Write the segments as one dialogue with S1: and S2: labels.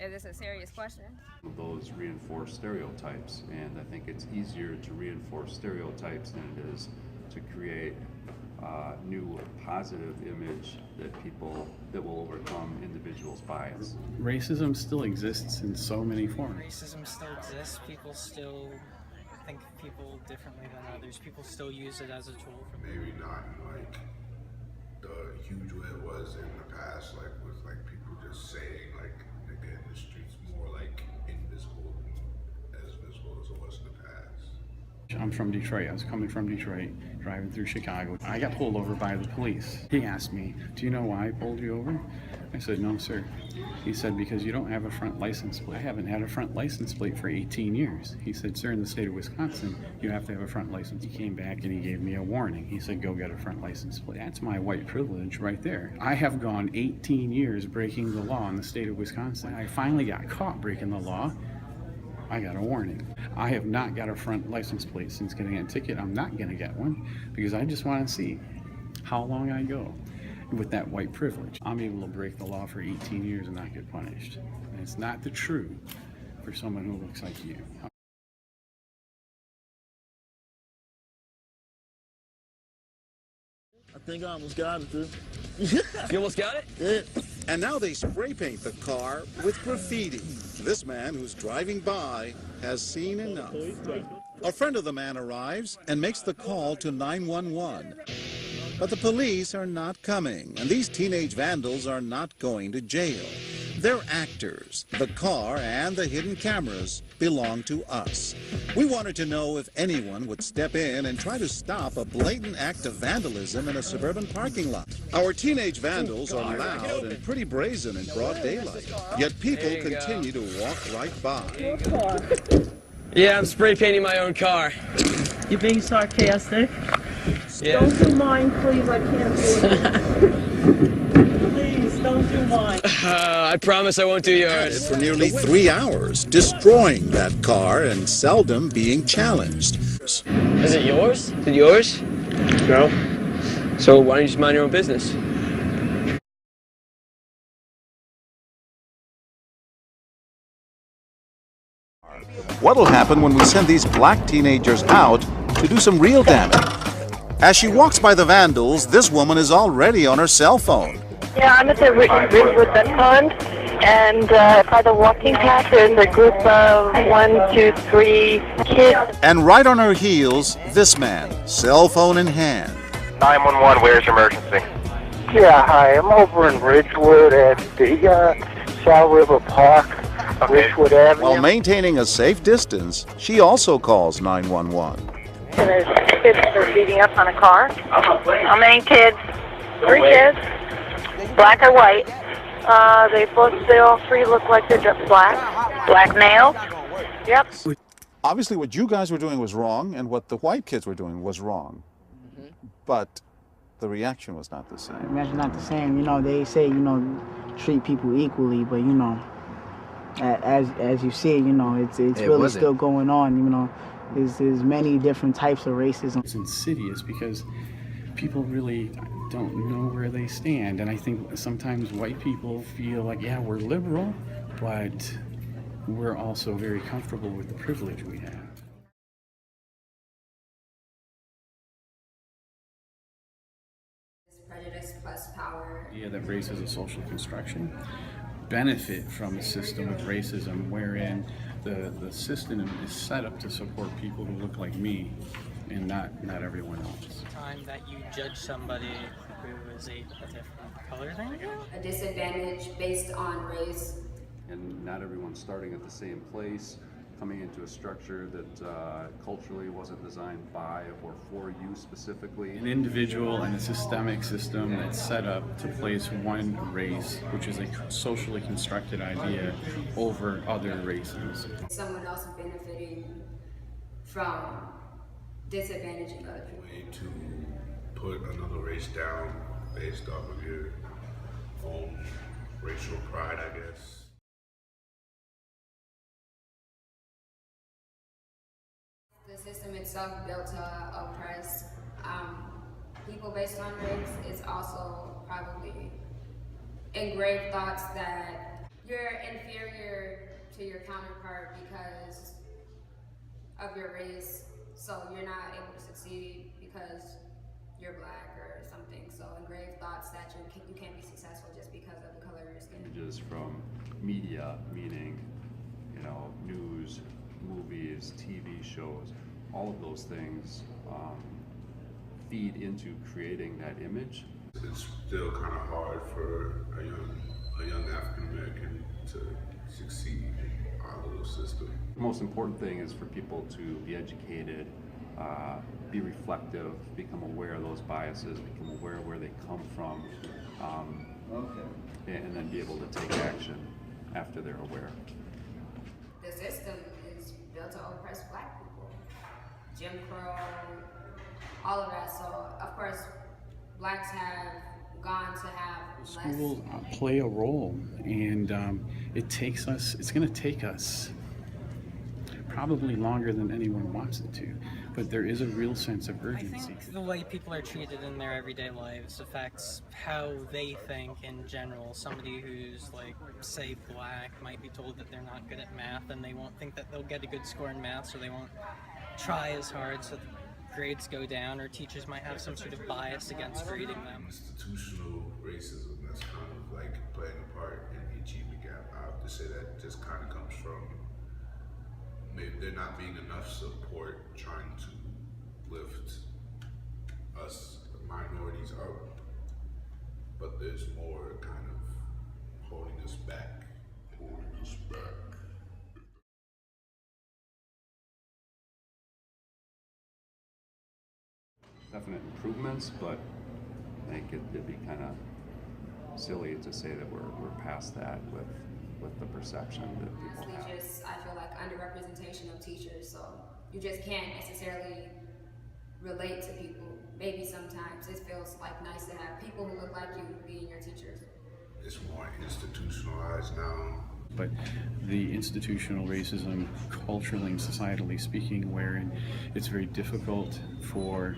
S1: Is this a serious question?
S2: Those reinforce stereotypes, and I think it's easier to reinforce stereotypes than it is to create a new positive image that will overcome individuals' bias.
S3: Racism still exists in so many forms.
S4: Racism still exists. People still think people differently than others. People still use it as a tool.
S5: Maybe not like the huge way it was in the past, like with like people just saying like nigga in the streets, more like invisible, as visible as it was in the past.
S3: I'm from Detroit. I was coming from Detroit, driving through Chicago. I got pulled over by the police. He asked me, "Do you know why I pulled you over?" I said, "No, sir." He said, "Because you don't have a front license plate." I haven't had a front license plate for 18 years. He said, "Sir, in the state of Wisconsin, you have to have a front license." He came back and he gave me a warning. He said, "Go get a front license plate." That's my white privilege right there. I have gone 18 years breaking the law in the state of Wisconsin. I finally got caught breaking the law. I got a warning. I have not got a front license plate since getting a ticket. I'm not going to get one because I just want to see how long I go with that white privilege. I'm able to break the law for 18 years and not get punished. And it's not the truth for someone who looks like you.
S6: I think I almost got it, dude.
S7: You almost got it?
S6: Yeah.
S8: And now they spray paint the car with graffiti. This man who's driving by has seen enough. A friend of the man arrives and makes the call to 911. But the police are not coming, and these teenage vandals are not going to jail. They're actors. The car and the hidden cameras belong to us. We wanted to know if anyone would step in and try to stop a blatant act of vandalism in a suburban parking lot. Our teenage vandals are loud and pretty brazen in broad daylight, yet people continue to walk right by.
S7: Yeah, I'm spray painting my own car.
S9: You're being sarcastic.
S7: Yeah.
S9: Don't do mine, please. I can't do it. Please, don't do mine.
S7: I promise I won't do yours.
S8: For nearly 3 hours, destroying that car and seldom being challenged.
S7: Is it yours? Is it yours?
S6: No.
S7: So why don't you just mind your own business?
S8: What'll happen when we send these black teenagers out to do some real damage? As she walks by the vandals, this woman is already on her cell phone.
S10: Yeah, I'm at the Ridgewood Vet Pond, and by the walking path, there's a group of 1, 2, 3 kids.
S8: And right on her heels, this man, cell phone in hand.
S11: 911, where's your emergency?
S12: Yeah, hi, I'm over in Ridgewood at the South River Park, Ridgewood Avenue.
S8: While maintaining a safe distance, she also calls 911.
S10: And there's kids that are beating up on a car. How many kids? 3 kids. Black or white? They all 3 look like they're just black. Black males? Yep.
S8: Obviously what you guys were doing was wrong, and what the white kids were doing was wrong. But the reaction was not the same.
S9: Imagine not the same. You know, they say, treat people equally, but, as you see, it's really still going on, There's many different types of racism.
S3: It's insidious because people really don't know where they stand. And I think sometimes white people feel like, yeah, we're liberal, but we're also very comfortable with the privilege we have.
S1: Prejudice plus power.
S3: Yeah, that race is a social construction. Benefit from a system of racism wherein the system is set up to support people who look like me and not everyone else.
S4: Time that you judge somebody who is a different color than you?
S1: A disadvantage based on race.
S2: And not everyone's starting at the same place, coming into a structure that culturally wasn't designed by or for you specifically.
S3: An individual and a systemic system that's set up to place one race, which is a socially constructed idea, over other races.
S1: Someone else benefiting from disadvantaging other people.
S5: Way to put another race down based off of your own racial pride, I guess.
S1: The system itself built to oppress people based on race. It's also probably engraved thoughts that you're inferior to your counterpart because of your race, so you're not able to succeed because you're black or something. So engrave thoughts that you can't be successful just because of the color of your skin.
S2: Images from media, meaning, you know, news, movies, TV shows, all of those things feed into creating that image.
S5: It's still kind of hard for a young African American to succeed in our little system.
S2: The most important thing is for people to be educated, be reflective, become aware of those biases, become aware of where they come from, and then be able to take action after they're aware.
S1: The system is built to oppress black people. Jim Crow, all of that. So of course, blacks have gone to have
S3: Schools play a role, and it's going to take us probably longer than anyone wants it to, but there is a real sense of
S4: I
S3: urgency.
S4: think the way people are treated in their everyday lives affects how they think in general. Somebody who's, like, say black might be told that they're not good at math and they won't think that they'll get a good score in math, so they won't try as hard, so the grades go down, or teachers might have some sort of bias against grading them.
S5: Institutional racism that's kind of like playing a part in the achievement gap. I have to say that just kind of comes from maybe there not being enough support trying to lift us minorities up, but there's more kind of holding us back.
S2: Definite improvements, but I think it'd be kind of silly to say that we're past that with the perception that people
S1: honestly
S2: have.
S1: just, I feel like, underrepresentation of teachers, so you just can't necessarily relate to people. Maybe sometimes it feels like nice to have people who look like you being your teachers.
S5: It's more institutionalized now.
S3: But the institutional racism, culturally and societally speaking, wherein it's very difficult for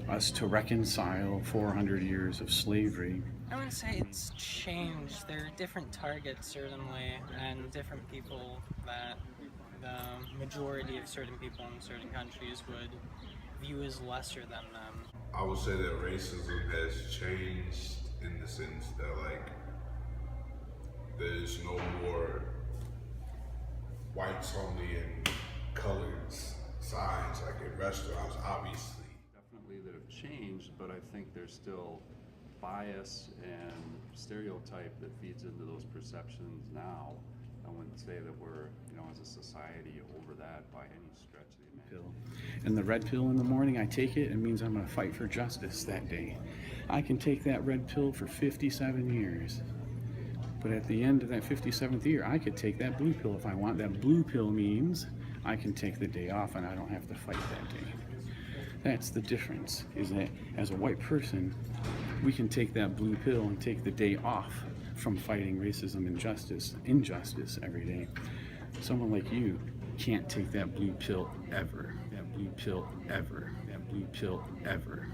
S3: us to reconcile 400 years of slavery.
S4: I wouldn't say it's changed. There are different targets, certainly, and different people that the majority of certain people in certain countries would view as lesser than them.
S5: I would say that racism has changed in the sense that, like, there's no more whites only and colored signs like in restaurants, obviously.
S2: Definitely that have changed, but I think there's still bias and stereotype that feeds into those perceptions now. I wouldn't say that we're, as a society over that by any stretch of the imagination.
S3: And the red pill in the morning, I take it means I'm going to fight for justice that day. I can take that red pill for 57 years. But at the end of that 57th year, I could take that blue pill if I want. That blue pill means I can take the day off and I don't have to fight that day. That's the difference, is that as a white person, we can take that blue pill and take the day off from fighting racism and injustice every day. Someone like you can't take that blue pill ever. That blue pill ever. That blue pill ever.